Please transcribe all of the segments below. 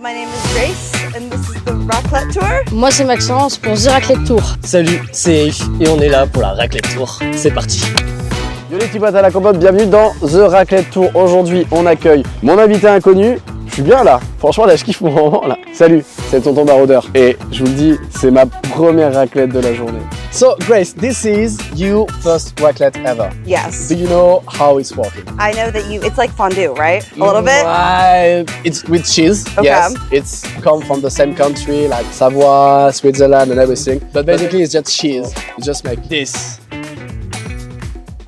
my name is Grace and this is the Raclette Tour. Moi c'est Maxence pour The Raclette Tour. Salut, c'est Aif et on est là pour la Raclette Tour. C'est parti. Yo les petits potes à la compote, bienvenue dans The Raclette Tour. Aujourd'hui on accueille mon invité inconnu. Je suis bien là, franchement là je kiffe mon moment là. Salut, c'est le tonton baroudeur et je vous le dis, c'est ma première raclette de la journée. So Grace, this is your first raclette ever. Yes. Do you know how it's working? I know that it's like fondue, right? A little bit? It's with cheese, Okay. yes. It's come from the same country like Savoie, Switzerland and everything. But basically it's just cheese. You just make this.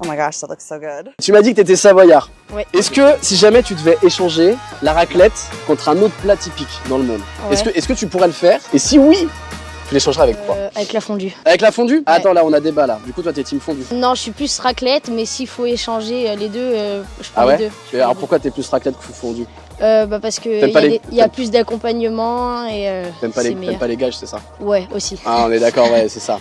Oh my gosh, that looks so good. Tu m'as dit que tu étais savoyard. Oui. Est-ce que si jamais tu devais échanger la raclette contre un autre plat typique dans le monde, Ouais. est-ce que tu pourrais le faire? Et si oui, tu l'échangerais avec quoi? Avec la fondue. Avec la fondue? Ah, Ouais. attends, là on a débat là. Du coup toi t'es team fondue. Non, je suis plus raclette, mais s'il faut échanger les deux, je prends Ah ouais? les deux. Et alors pourquoi t'es plus raclette que fondue? Parce que T'aimes pas les- il y a plus d'accompagnement et T'aimes pas, c'est t'aimes meilleur. pas les gages, c'est ça? Ouais, aussi. Ah on est d'accord, ouais c'est ça.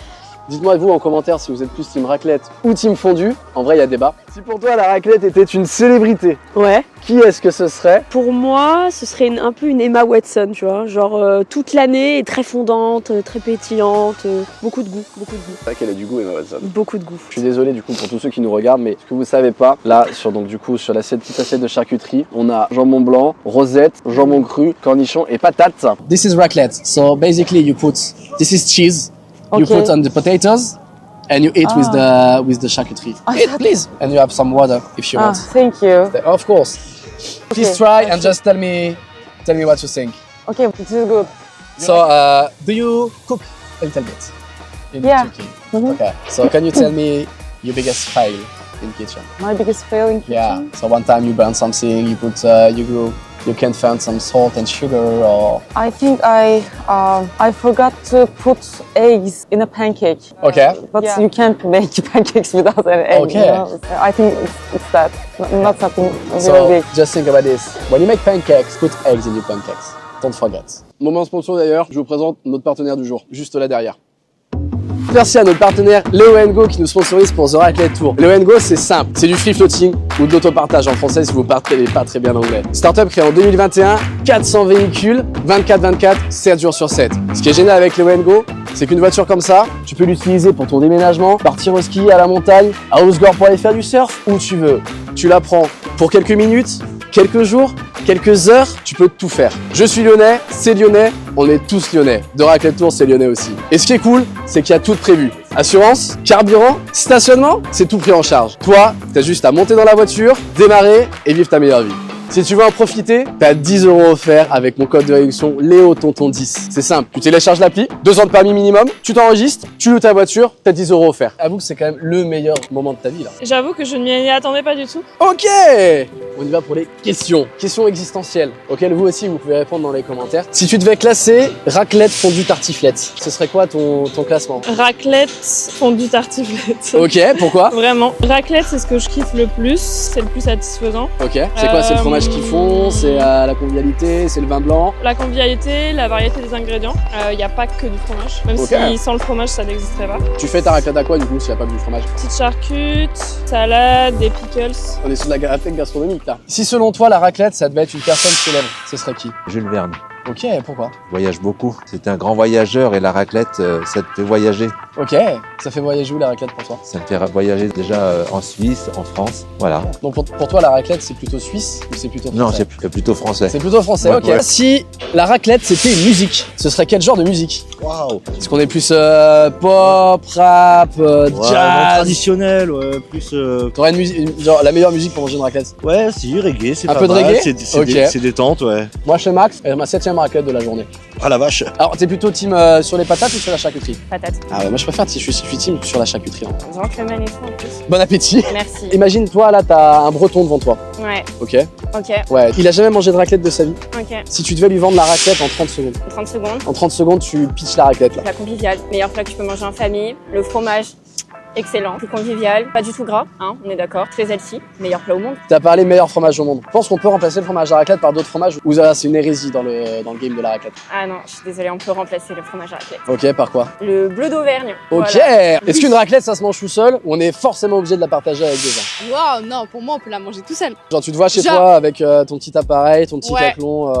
Dites-moi vous en commentaire si vous êtes plus team raclette ou team fondue. En vrai il y a débat. Si pour toi la raclette était une célébrité, Ouais. qui est-ce que ce serait? Pour moi, ce serait un peu une Emma Watson, tu vois. Genre toute l'année, très fondante, très pétillante, beaucoup de goût, beaucoup de goût. C'est vrai qu'elle a du goût Emma Watson. Beaucoup de goût. Je suis désolé du coup pour tous ceux qui nous regardent, mais ce que vous savez pas, là sur l'assiette, petite assiette de charcuterie, on a jambon blanc, rosette, jambon cru, cornichon et patates. This is raclette. So basically you put this is cheese. You Okay. put on the potatoes and you eat with the charcuterie. Eat please. And you have some water if you want. Thank you. Of course. Please Okay. try and just tell me what you think. Okay, this is good. So do you cook a little bit in Yeah. Turkey? Mhm. Okay. So can you tell me your biggest fail in kitchen? My biggest fail in kitchen. Yeah. So one time you burn something, you put you can find some salt and sugar or I think I forgot to put eggs in a pancake. okay. But you can't make pancakes without an egg. Okay. You know? I think it's that. Not something really So big. just think about this. When you make pancakes, put eggs in your pancakes. Don't forget. Moment sponsor d'ailleurs, je vous présente notre partenaire du jour, juste là derrière. Merci à notre partenaire Léo & Go qui nous sponsorise pour The Raclette Tour. Léo & Go, c'est simple, c'est du free floating ou de l'autopartage en français si vous parlez pas très bien anglais. Startup créée en 2021, 400 véhicules, 24/24, 7 jours sur 7. Ce qui est génial avec Léo & Go, c'est qu'une voiture comme ça, tu peux l'utiliser pour ton déménagement, partir au ski, à la montagne, à Osgore pour aller faire du surf, où tu veux. Tu la prends pour quelques minutes, quelques jours, quelques heures, tu peux tout faire. Je suis lyonnais, c'est lyonnais, on est tous lyonnais. De Raclette Tour, c'est lyonnais aussi. Et ce qui est cool, c'est qu'il y a tout de prévu. Assurance, carburant, stationnement, c'est tout pris en charge. Toi, t'as juste à monter dans la voiture, démarrer et vivre ta meilleure vie. Si tu veux en profiter, t'as 10 € offerts avec mon code de réduction LEOTONTON10. C'est simple, tu télécharges l'appli, 2 ans de permis minimum, tu t'enregistres, tu loues ta voiture, t'as 10 € offerts. Avoue que c'est quand même le meilleur moment de ta vie là. J'avoue que je ne m'y attendais pas du tout. Ok, on y va pour les questions. Questions existentielles, auxquelles vous aussi vous pouvez répondre dans les commentaires. Si tu devais classer raclette, fondue, tartiflette, ce serait quoi ton classement? Raclette, fondue tartiflette. Ok, pourquoi? Vraiment. Raclette, c'est ce que je kiffe le plus, c'est le plus satisfaisant. Ok, c'est quoi? C'est le fromage qu'ils font, c'est la convivialité, c'est le vin blanc. La convivialité, la variété des ingrédients. Il n'y a pas que du fromage. Même Ok. si sans le fromage, ça n'existerait pas. Tu fais ta raclette à quoi du coup s'il n'y a pas que du fromage? Petite charcute, salade, des pickles. On est sur de la raclette gastronomique là. Si selon toi la raclette ça devait être une personne célèbre, ce serait qui? Jules Verne Ok, pourquoi? voyage beaucoup. C'est un grand voyageur et la raclette, ça te fait voyager. Ok, ça fait voyager où la raclette pour toi? Ça me fait voyager déjà en Suisse, en France. Voilà. Donc pour toi la raclette c'est plutôt suisse ou c'est plutôt français? Non, c'est plutôt français. C'est plutôt français, Ouais, ok. ouais. Si la raclette c'était une musique, ce serait quel genre de musique? Waouh! Est-ce qu'on est plus pop, rap, jazz? Traditionnel, ouais, plus. T'aurais genre la meilleure musique pour manger une raclette? Ouais, si, reggae, c'est Un pas peu de mal. reggae? C'est Ok. c'est détente, ouais. Moi chez Max, c'est ma 7e raclette de la journée. Ah la vache! Alors t'es plutôt team sur les patates ou sur la charcuterie? Patate. Ah ouais, moi je préfère, je suis team sur la charcuterie. Hein. Gentleman et tout en plus. Bon appétit. Merci. Imagine toi là t'as un breton devant toi, Ouais, ok? ok, Ouais, il a jamais mangé de raclette de sa vie. ok. Si tu devais lui vendre la raclette en 30 secondes, 30 secondes. en 30 secondes tu pitches la raclette là. Plat convivial, meilleur plat que tu peux manger en famille. Le fromage, Excellent, plus convivial, pas du tout gras, hein, on est d'accord, très healthy, meilleur plat au monde. T'as parlé meilleur fromage au monde. Je pense qu'on peut remplacer le fromage à raclette par d'autres fromages ou ça, c'est une hérésie dans le game de la raclette. Ah non, je suis désolée, on peut remplacer le fromage à raclette. Ok, par quoi? Le bleu d'Auvergne. Ok. Voilà. Est-ce qu'une raclette ça se mange tout seul ou on est forcément obligé de la partager avec des gens? Waouh, non, pour moi, on peut la manger tout seul. Genre tu te vois chez Genre- toi avec ton petit appareil, ton petit Ouais. caclon.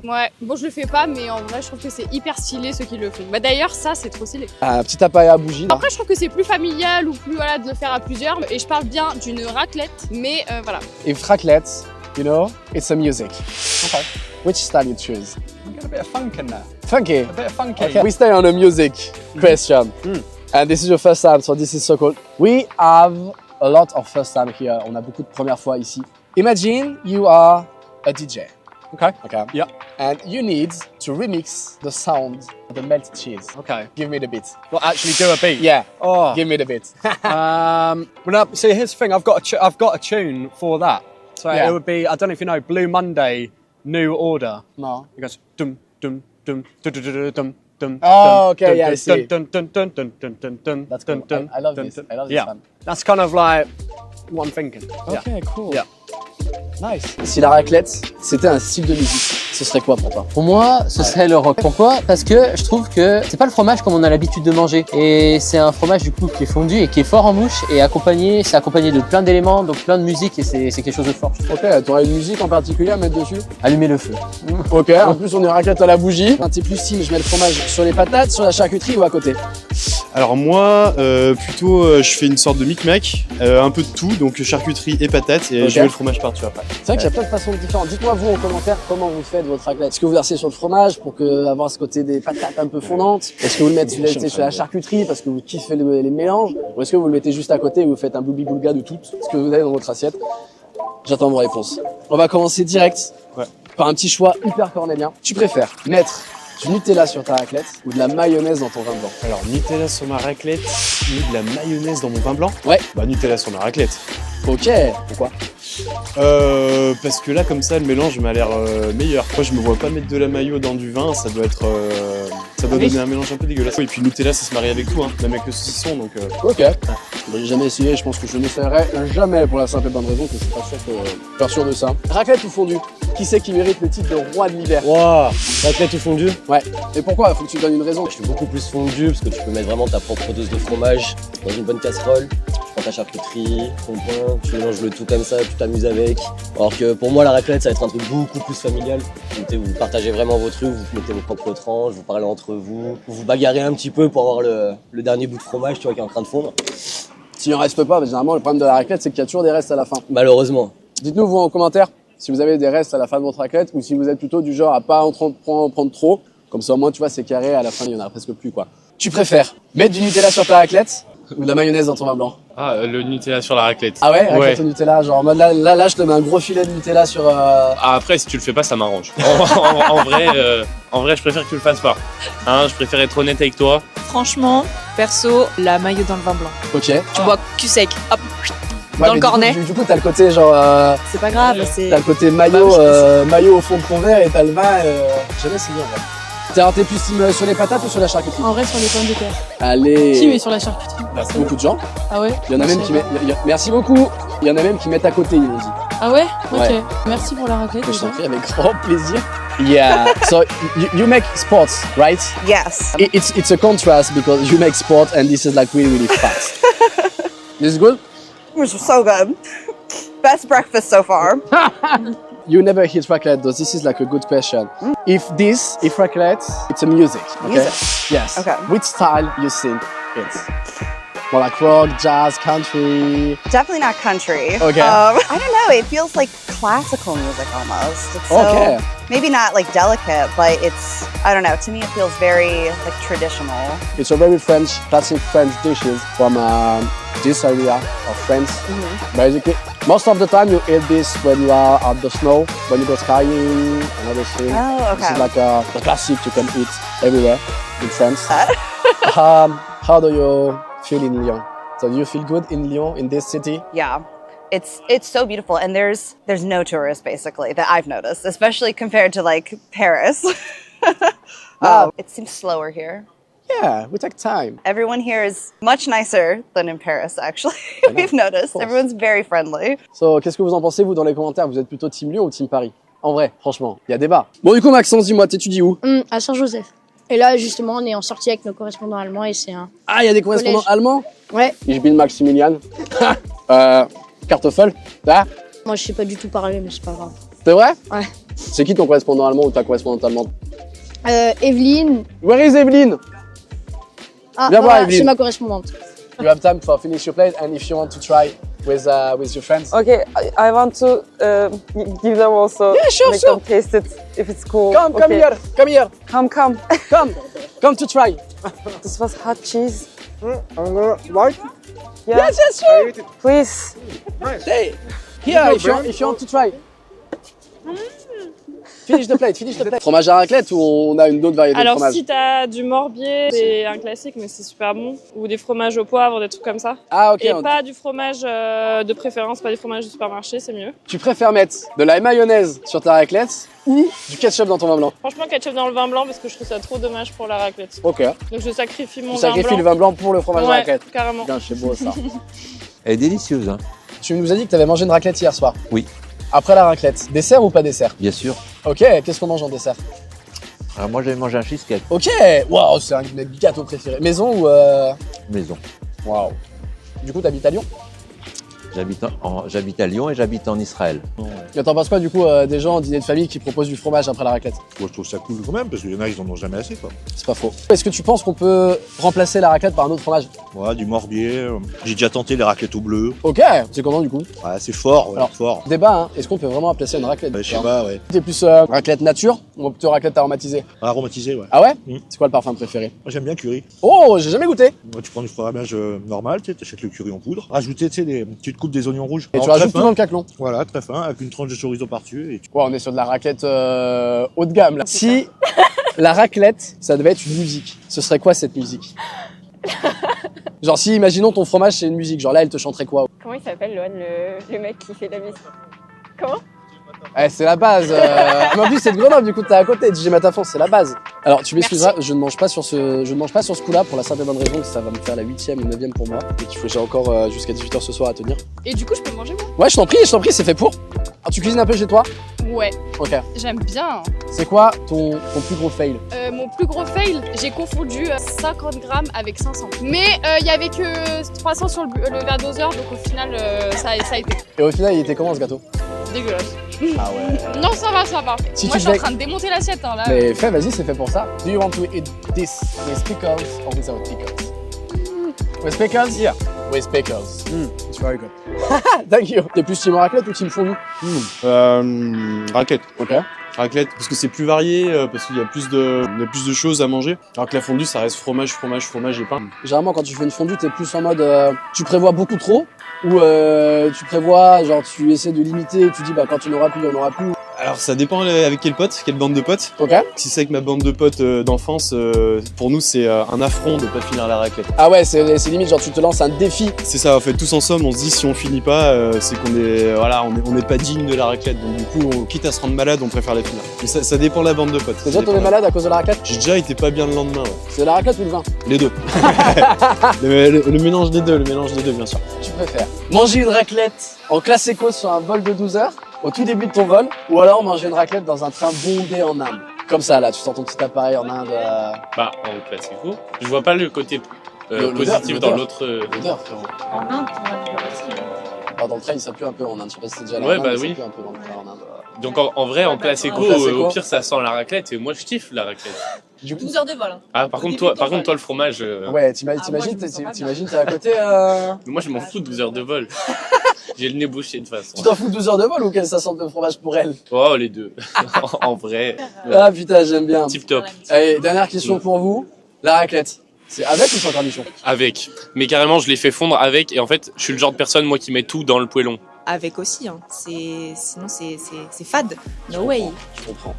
Ouais, bon, je le fais pas, mais en vrai, je trouve que c'est hyper stylé ceux qui le font. Bah d'ailleurs, ça, c'est trop stylé. Un petit appareil à bougie. là. Après, je trouve que c'est plus familial ou plus, voilà, de le faire à plusieurs. Et je parle bien d'une raclette, mais voilà. If raclette, you know, it's a music. Okay. Which style you choose? Got a bit of funk in there. Funky. A bit of funky. Okay. We stay on a music question. And this is your first time, so this is so cool. We have a lot of first time here. On a beaucoup de premières fois ici. Imagine you are a DJ. Okay. Okay. Yeah. And you need to remix the sound of the melted cheese. Okay. Give me the beat. Well, actually do a beat. Yeah. Oh. Give me the beat. Well, no, see, here's the thing. I've got a tune for that. So Yeah. it would be. I don't know if you know Blue Monday, New Order. No. It goes dum dum dum dum dum dum dum dum. Oh, okay, dum, yeah, I dum, see. Dum dum dum dum dum dum dum. That's dum, cool. dum, I love dum, this. dum. I love this Yeah, one. that's kind of like what I'm thinking. Yeah. Okay, cool. Yeah. Nice. Si la raclette, c'était un style de musique, ce serait quoi pour toi? Pour moi, ce serait le rock. Pourquoi? Parce que je trouve que c'est pas le fromage comme on a l'habitude de manger. Et c'est un fromage du coup qui est fondu et qui est fort en bouche et c'est accompagné de plein d'éléments, donc plein de musique et c'est quelque chose de fort. Ok, t'aurais une musique en particulier à mettre dessus? Allumer le feu. Ok, en plus on est raclette à la bougie. Un petit plus team, je mets le fromage sur les patates, sur la charcuterie ou à côté? Alors moi, plutôt, je fais une sorte de micmac, un peu de tout, donc charcuterie et patates, et Ok. je mets le fromage par-dessus après. C'est vrai qu'il y a plein de façons différentes. Dites-moi vous en commentaire comment vous faites votre raclette. Est-ce que vous versez sur le fromage pour avoir ce côté des patates un peu fondantes? Est-ce que vous le mettez sur la charcuterie parce que vous kiffez les mélanges? Ou est-ce que vous le mettez juste à côté et vous faites un boulga de tout ce que vous avez dans votre assiette? J'attends vos réponses. On va commencer direct par un petit choix hyper cornélien. Tu préfères mettre du Nutella sur ta raclette ou de la mayonnaise dans ton vin blanc? Alors Nutella sur ma raclette ou de la mayonnaise dans mon vin blanc? Ouais. Bah Nutella sur ma raclette. Ok, pourquoi? Parce que là comme ça le mélange m'a l'air meilleur. Moi je me vois pas mettre de la mayo dans du vin, ça doit être ça doit donner un mélange un peu dégueulasse. Et puis Nutella ça se marie avec tout, hein, même avec le saucisson donc. Ok. J'ai jamais essayé, je pense que je n'essaierai jamais pour la simple et bonne raison que je suis pas sûr de ça. Raclette ou fondue? Qui c'est qui mérite le titre de roi de l'hiver? Wow, raclette ou fondue? Ouais. Et pourquoi? Faut que tu donnes une raison. Je fais beaucoup plus fondue parce que tu peux mettre vraiment ta propre dose de fromage dans une bonne casserole. Tu prends ta charcuterie, ton pain, tu mélanges le tout comme ça, tu t'amuses avec. Alors que pour moi la raclette ça va être un truc beaucoup plus familial. Vous partagez vraiment vos trucs, vous mettez vos propres tranches, vous parlez entre vous, vous vous bagarrez un petit peu pour avoir le dernier bout de fromage tu vois, qui est en train de fondre. S'il en reste pas, généralement le problème de la raclette c'est qu'il y a toujours des restes à la fin. Malheureusement. Dites-nous vous en commentaire si vous avez des restes à la fin de votre raclette ou si vous êtes plutôt du genre à pas en prendre trop. Comme ça au moins tu vois c'est carré, à la fin il y en a presque plus quoi. Tu préfères mettre du Nutella sur ta raclette ou de la mayonnaise dans ton vin blanc? Ah le Nutella sur la raclette. Ah ouais, raclette au Nutella, genre en mode là je te mets un gros filet de Nutella sur... Ah, après si tu le fais pas ça m'arrange. En vrai je préfère que tu le fasses pas. Hein, je préfère être honnête avec toi. Franchement, perso, la mayo dans le vin blanc. Ok. Tu bois cul sec, hop, Ouais, dans le cornet. Du coup t'as le côté genre... C'est pas grave, c'est... T'as le côté maillot, maillot au fond de ton verre et t'as le vin... J'ai jamais essayé en vrai. T'es plus team sur les patates ou sur la charcuterie? En vrai, sur les pommes de terre. Allez. Si, mais sur la charcuterie. Bah, beaucoup de gens. Ah ouais? Il y en a même qui mettent... Merci beaucoup. Il y en a même qui mettent à côté, ils m'ont dit. Ah ouais? Ok. Ouais. Merci pour la raclette. Je t'en prie, avec grand plaisir. Yeah. So you make sports, right? Yes. It's a contrast because you make sport and this is like really fast. This is good? It was so good. Best breakfast so far. You never hit raclette though. This is like a good question. If raclette, it's a music. Okay? Music. Yes. Okay. Which style you think it's? More like rock, jazz, country. Definitely not country. Okay. I don't know. It feels like classical music almost. It's so, Okay. Maybe not like delicate, but it's, I don't know. To me, it feels very like traditional. It's a very French, classic French dishes from this area of France. Basically, most of the time you eat this when you are at the snow, when you go skiing and everything. Oh, This okay. is like a classic you can eat everywhere in France. How do you feel in Lyon? So do you feel good in Lyon, in this city? Yeah. It's so beautiful, and there's no tourists basically that I've noticed, especially compared to like Paris. It seems slower here. Yeah, we take time. Everyone here is much nicer than in Paris, actually. We've noticed. Everyone's very friendly. So, qu'est-ce que vous en pensez, vous, dans les commentaires? Vous êtes plutôt Team Lyon ou Team Paris? En vrai, franchement, il y a débat. Bon, du coup, Maxence, dis-moi, t'étudies où? À Saint-Joseph. Et là, justement, on est en sortie avec nos correspondants allemands et c'est un... Ah, il y a des correspondants allemands? Ouais. Ich bin Maximilian. Kartoffel. Ah, Moi, je sais pas du tout parler, mais c'est pas grave. c'est vrai? Ouais. C'est qui ton correspondant allemand ou ta correspondante allemande? Evelyne. Where is Evelyn? Ah, Viens voir, voilà, Evelyne. c'est ma correspondante. You have time for finish your plate and if you want to try with your friends. Okay, I want to give them also. Yeah, sure, make sure. them taste it if it's cool. Come Okay. here, come here. Come to try. This was hot cheese. Right? Yeah. Yes, sure. Please. Hey, here, if you want to try. Finish the plate, finish the plate. Fromage à raclette ou on a une autre variété de Alors fromage? si t'as du morbier, c'est un classique mais c'est super bon. Ou des fromages au poivre, des trucs comme ça. Ah, ok. Et pas du fromage de préférence, pas des fromages du supermarché, c'est mieux. Tu préfères mettre de la mayonnaise sur ta raclette ou du ketchup dans ton vin blanc? Franchement, ketchup dans le vin blanc parce que je trouve ça trop dommage pour la raclette. Ok. Donc je sacrifie mon Tu vin sacrifies blanc. le vin blanc pour le fromage à Ouais, raclette. carrément. Putain, c'est beau ça. Elle est délicieuse, hein. Tu nous as dit que tu avais mangé une raclette hier soir. Oui. Après la raclette, dessert ou pas dessert? Bien sûr. Ok, qu'est-ce qu'on mange en dessert? Alors moi j'avais mangé un cheesecake Ok, waouh, c'est un de mes gâteaux préférés. Maison ou maison. Waouh. Du coup, t'habites à Lyon? J'habite à Lyon et j'habite en Israël. Et t'en penses quoi du coup des gens en dîner de famille qui proposent du fromage après la raclette? Moi, je trouve ça cool quand même, parce qu'il y en a, ils en ont jamais assez, quoi. C'est pas faux. Est-ce que tu penses qu'on peut remplacer la raclette par un autre fromage? Ouais, du morbier. J'ai déjà tenté les raclettes au bleu. Ok, c'est comment du coup? Ouais, c'est fort, ouais, Alors, fort. Débat, hein. Est-ce qu'on peut vraiment remplacer une raclette? Je sais pas, ouais. T'es plus raclette nature ou plutôt raclette aromatisée? Aromatisé, ouais. Ah ouais? Mm. C'est quoi le parfum préféré? Moi, j'aime bien le curry. Oh, j'ai jamais goûté. Moi, tu prends du fromage normal, tu sais, t'achètes le curry en poudre. Rajouter, tu sais, tu te coupes des oignons rouges. Et tu Alors, rajoutes très tout fin. dans le caclon. Voilà, très fin, avec une tranche de chorizo par-dessus. Et tu... Ouais, on est sur de la raclette haut de gamme là. Si la raclette, ça devait être une musique, ce serait quoi cette musique? Genre si, imaginons ton fromage c'est une musique, genre là elle te chanterait quoi? Comment il s'appelle, Loan, le mec qui fait de la musique? Comment? Eh, c'est la base. Mais en plus c'est de Grenoble, du coup t'es à côté, DJ Matafon, c'est la base. Alors tu m'excuseras, je ne mange pas sur ce coup-là pour la simple et bonne raison que ça va me faire la 8e ou 9e pour moi et qu'il faut que j'ai encore jusqu'à 18h ce soir à tenir. Et du coup, je peux manger moi? Ouais, je t'en prie, c'est fait pour. Ah, tu cuisines un peu chez toi? Ouais, Ok. j'aime bien. C'est quoi ton plus gros fail? Mon plus gros fail, j'ai confondu 50 grammes avec 500. Mais il y avait que 300 sur le verre doseur, donc au final, ça a été Et au final il était comment ce gâteau? dégueulasse. Ah ouais. Non, ça va, ça va. Si Moi, tu je suis en devais- train de démonter l'assiette, hein, là. Mais fais, vas-y, c'est fait pour ça. Do you want to eat this with pickles or without pickles? With pickles? Yeah. With pickles. It's very good. Thank you. T'es plus team raclette ou team fondue? Raclette. Ok. Raclette, parce que c'est plus varié, parce qu'il y a plus de choses à manger. Alors que la fondue, ça reste fromage et pain. Généralement, quand tu fais une fondue, t'es plus en mode tu prévois beaucoup trop ou tu prévois, genre tu essaies de limiter, tu dis bah quand tu n'auras plus, il n'y en aura plus. Alors ça dépend avec quelle bande de potes. Ok. Si c'est avec ma bande de potes d'enfance, pour nous c'est un affront de pas finir la raclette. Ah ouais, c'est limite, genre tu te lances un défi. C'est ça, en fait, tous ensemble, on se dit si on finit pas, c'est qu'on est, voilà, on n'est pas digne de la raclette. Donc du coup, quitte à se rendre malade, on préfère la finir. Mais ça dépend de la bande de potes. T'es déjà tombé malade à cause de la raclette? J'ai déjà été pas bien le lendemain, ouais. C'est la raclette ou le vin? Les deux. le mélange des deux, bien sûr. Tu préfères manger une raclette en classe éco sur un vol de 12 heures au tout début de ton vol, ou alors manger une raclette dans un train bondé en Inde? Comme ça, là, tu sors ton petit appareil en Inde. Bah, en classico. Je vois pas le côté positif dans l'autre. L'odeur, frérot. Dans le train, ça pue un peu en Inde. Je sais pas si c'est déjà là. Ouais, en Inde, bah mais ça oui. pue un peu dans le train en Inde. Donc en vrai, en classico, En classico. au pire, ça sent la raclette et moi je kiffe la raclette. Du coup, 12 heures de vol. Hein. Ah, par contre, toi, le fromage. ouais, t'imagines, t'es à côté. Moi, je m'en fous de 12 heures de vol. J'ai le nez bouché de toute façon. Tu t'en fous de 12 heures de vol ou qu'elle ça sente le fromage pour elle? Oh, les deux. En vrai. Ah putain, j'aime bien. Tip top. Allez, dernière question pour vous. La raclette, c'est avec ou sans cornichon? Avec. Mais carrément, je l'ai fait fondre avec et en fait, je suis le genre de personne, moi, qui met tout dans le poêlon. Avec aussi, hein. Sinon c'est fade. No way. Je comprends.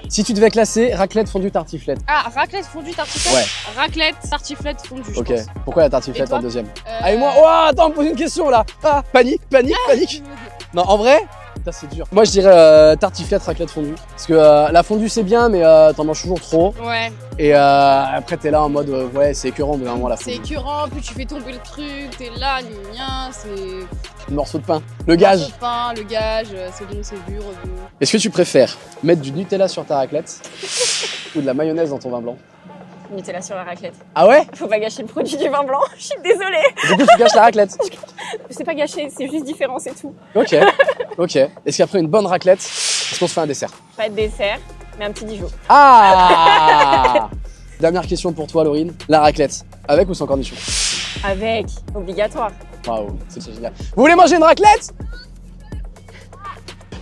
Si tu devais classer raclette, fondue, tartiflette. Ah, raclette, fondue, tartiflette? Ouais. Raclette, tartiflette, fondue, je Ok. pense. Pourquoi la tartiflette Et toi en deuxième? Ah et moi, oh attends, me pose une question là. Ah, panique. Non, en vrai, Ça c'est dur. Moi je dirais tartiflette, raclette, fondue. Parce que la fondue c'est bien, mais t'en manges toujours trop. Ouais. Et après t'es là en mode ouais c'est écœurant de vraiment la C'est fondue. écœurant, puis tu fais tomber le truc, t'es là, gna, c'est... Le morceau de pain. Le gage. Le pain, le gage, c'est bon, c'est dur. Est-ce que tu préfères mettre du Nutella sur ta raclette ou de la mayonnaise dans ton vin blanc? Nutella sur la raclette. Ah ouais? Faut pas gâcher le produit du vin blanc, je suis désolée. Du coup tu gâches la raclette. C'est pas gâché, c'est juste différent, c'est tout. Ok, ok. Est-ce qu'après une bonne raclette, est-ce qu'on se fait un dessert? Pas de dessert, mais un petit Dijon. Ah Dernière question pour toi Laurine. La raclette, avec ou sans cornichons? Avec, obligatoire. Waouh, c'est génial. Vous voulez manger une raclette?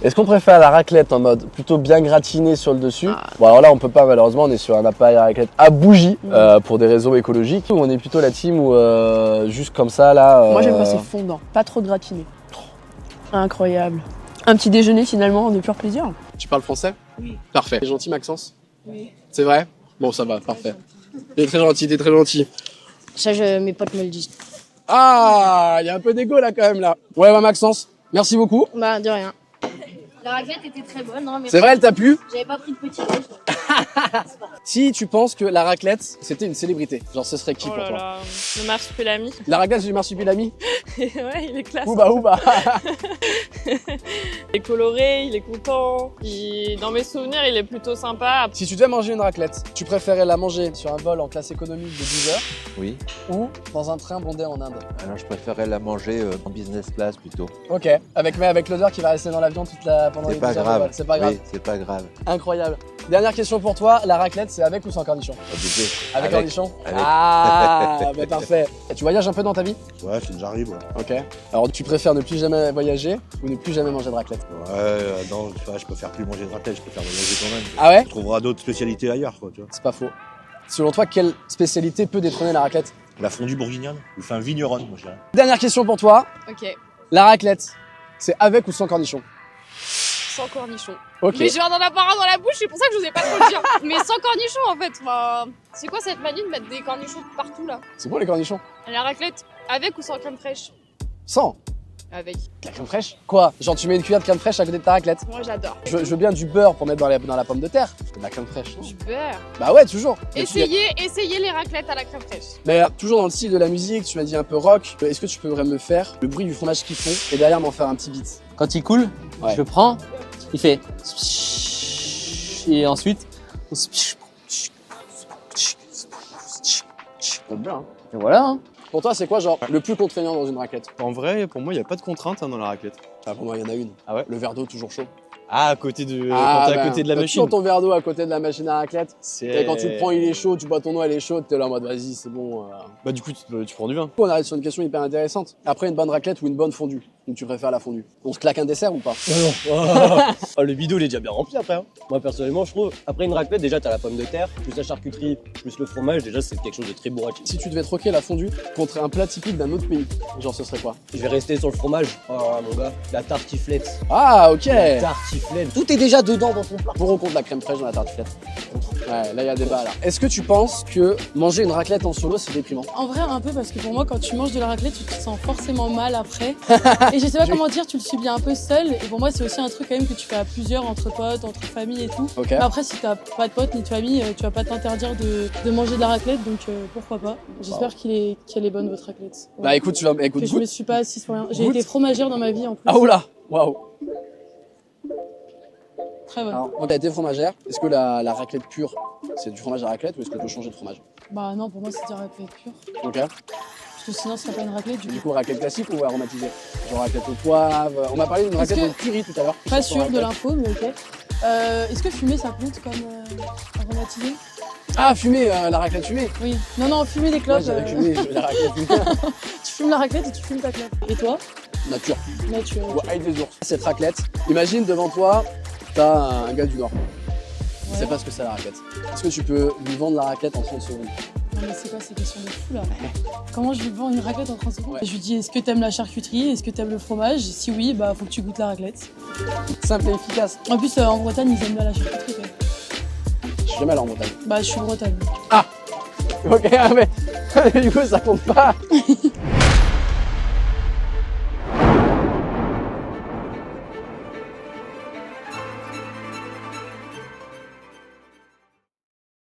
Est-ce qu'on préfère la raclette en mode plutôt bien gratinée sur le dessus? Bon alors là on peut pas malheureusement, on est sur un appareil à raclette à bougie pour des raisons écologiques. Ou on est plutôt la team où juste comme ça là... Moi j'aime pas c'est fondant, pas trop gratiné. Incroyable. Un petit déjeuner finalement de pur plaisir. Tu parles français? Oui. Parfait. T'es gentil Maxence? Oui. C'est vrai? Bon ça va, parfait. T'es très gentil, t'es très gentil. Ça, mes potes me le disent. Ah, il y a un peu d'égo là quand même là. Ouais bah Maxence, merci beaucoup. Bah, de rien. La raclette était très bonne, hein, mais C'est vrai, elle t'a plu? J'avais pas pris de petit déj. Si tu penses que la raclette c'était une célébrité, genre ce serait qui Oh pour là toi? là, le marsupilami. La raclette c'est du marsupilami? Ouais, il est classe. Ouba ouba. Il est coloré, il est content. Dans mes souvenirs, il est plutôt sympa. Si tu devais manger une raclette, tu préférais la manger sur un vol en classe économique de 10 heures Oui. ou dans un train bondé en Inde? Alors je préférais la manger en business class plutôt. Ok, avec l'odeur qui va rester dans l'avion pendant les C'est pas 10 heures de grave. vol. C'est pas grave. Oui, c'est pas grave. Incroyable. Dernière question pour toi, la raclette c'est avec ou sans cornichons? Obligé. Avec cornichons? Avec. Ah, bah parfait. Et tu voyages un peu dans ta vie? Ouais, c'est déjà arrive. Ouais. Ok. Alors tu préfères ne plus jamais voyager ou ne plus jamais manger de raclette? Ouais, non, tu vois, je préfère plus manger de raclette, je préfère voyager quand même. Ah ouais? Tu trouveras d'autres spécialités ailleurs, quoi, tu vois. C'est pas faux. Selon toi, quelle spécialité peut détrôner la raclette? La fondue bourguignonne, ou enfin vigneronne, moi je dirais. Dernière question pour toi, Ok, la raclette, c'est avec ou sans cornichons? sans cornichons. Ok. Mais je viens d'en avoir un dans la bouche, c'est pour ça que je vous ai pas trop le dire. Mais sans cornichons en fait. Enfin, c'est quoi cette manie de mettre des cornichons partout là? C'est bon les cornichons? La raclette, avec ou sans crème fraîche? Sans? Avec. La crème fraîche? Quoi? Genre tu mets une cuillère de crème fraîche à côté de ta raclette? Moi j'adore. Je veux bien du beurre pour mettre dans la pomme de terre. De la crème fraîche. Du beurre. Bah ouais, toujours. Et puis, Essayez les raclettes à la crème fraîche. mais toujours dans le style de la musique, tu m'as dit un peu rock. Est-ce que tu pourrais me faire le bruit du fromage qui fond et derrière m'en faire un petit beat? Quand il coule, Ouais. je le prends, il fait... Et ensuite... T'aimes bien, hein. Et voilà. Hein. Pour toi, c'est quoi genre le plus contraignant dans une raclette? En vrai, pour moi, il n'y a pas de contrainte dans la raclette. Ah, pour moi, il y en a une. Ah ouais? Le verre d'eau toujours chaud. Ah, à côté de, Ah, quand t'es à ben, côté de la t'as machine. toujours ton verre d'eau à côté de la machine à raclette. C'est- Et quand tu le prends, il est chaud, tu bois ton eau, elle est chaude, t'es là en mode vas-y, c'est bon. Bah du coup, tu prends du vin. On arrive sur une question hyper intéressante. Après une bonne raclette ou une bonne fondue? Donc tu préfères la fondue? On se claque un dessert ou pas? Oh, le bidon il est déjà bien rempli après. Hein. Moi personnellement je trouve, après une raclette déjà t'as la pomme de terre, plus la charcuterie, plus le fromage, déjà c'est quelque chose de très bourratif. Si tu devais troquer la fondue contre un plat typique d'un autre pays, genre ce serait quoi? Je vais rester sur le fromage. Oh mon gars, la tartiflette. Ah ok. La tartiflette. Tout est déjà dedans dans ton plat. Pour ou contre la crème fraîche dans la tartiflette? Ouais, là il y a débat là. Est-ce que tu penses que manger une raclette en solo c'est déprimant? En vrai, un peu, parce que pour moi, quand tu manges de la raclette, tu te sens forcément mal après. Et je sais pas comment dire, tu le subis un peu seul. Et pour moi, c'est aussi un truc quand même que tu fais à plusieurs, entre potes, entre familles et tout. Ok. Mais après, si t'as pas de potes ni de famille, tu vas pas t'interdire de manger de la raclette, donc pourquoi pas. J'espère qu'elle est bonne, votre raclette. Ouais. Bah écoute, tu vas. Écoute, Que je goûte. me suis pas assise pour rien. J'ai Goûte. été fromagère dans ma vie en plus. Ah oula. Waouh. Très bonne. Alors, quand t'as été fromagère, est-ce que la raclette pure c'est du fromage à raclette ou est-ce que tu peux changer de fromage? Bah non, pour moi, c'est de la raclette pure. Ok. Parce que sinon, ce serait pas une raclette du Du coup. coup, raclette classique ou aromatisée? Genre raclette au poivre. On m'a parlé d'une raclette que- au curry tout à l'heure. Pas Sur sûr de raclette. l'info, mais ok. Est-ce que fumer, ça compte comme aromatisé? Ah, fumer, la raclette fumée. Oui. Non, fumer des clopes. Ouais, j'avais fumé la raclette fumée. Tu fumes la raclette et tu fumes ta clope. Et toi? Nature. Nature. Ou avec des ours. Cette raclette, imagine devant toi, t'as un gars du Nord. Il sait pas ce que c'est la raclette. Est-ce que tu peux lui vendre la raclette en 30 secondes? Non mais c'est quoi ces questions de fou là? Comment je lui vends une raclette en 30 secondes? Je lui dis est-ce que t'aimes la charcuterie? Est-ce que t'aimes le fromage? Si oui, bah faut que tu goûtes la raclette. Simple et efficace. En plus en Bretagne ils aiment bien la charcuterie quoi. Je suis jamais allé en Bretagne. Bah je suis bretonne. Ok, mais du coup ça compte pas.